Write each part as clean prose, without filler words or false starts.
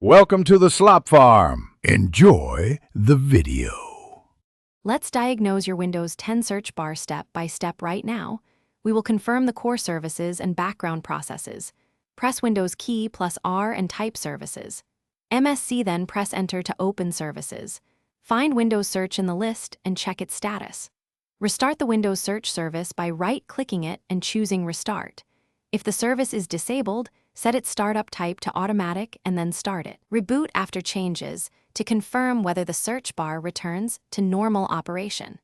Welcome to the Slop Farm. Enjoy the video. Let's diagnose your Windows 10 search bar step by step right now. We will confirm the core services and background processes. Press Windows key plus R and type services. MSC, then press Enter to open services. Find Windows Search in the list and check its status. Restart the Windows Search service by right-clicking it and choosing Restart. If the service is disabled, set its startup type to automatic and then start it. Reboot after changes to confirm whether the search bar returns to normal operation.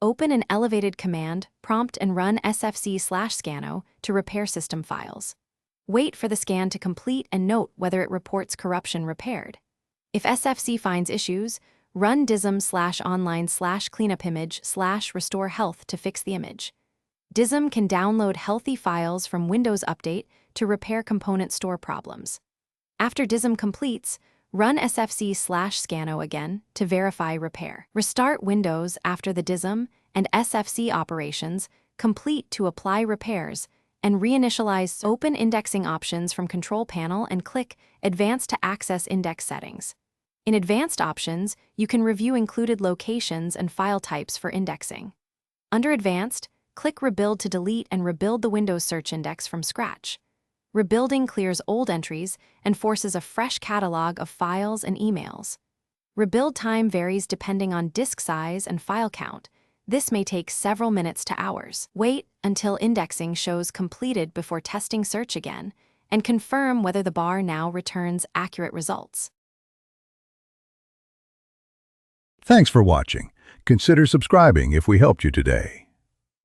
Open an elevated command prompt and run sfc/scano to repair system files. Wait for the scan to complete and note whether it reports corruption repaired. If SFC finds issues, run dism/online/cleanupimage/restore health to fix the image. DISM can download healthy files from Windows Update to repair component store problems. After DISM completes, run sfc/scano again to verify repair. Restart Windows after the DISM and SFC operations complete to apply repairs and reinitialize. Open indexing options from Control Panel and click Advanced to access index settings. In Advanced Options, you can review included locations and file types for indexing. Under Advanced, click Rebuild to delete and rebuild the Windows search index from scratch. Rebuilding clears old entries and forces a fresh catalog of files and emails. Rebuild time varies depending on disk size and file count. This may take several minutes to hours. Wait until indexing shows completed before testing search again, and confirm whether the bar now returns accurate results. Thanks for watching. Consider subscribing if we helped you today.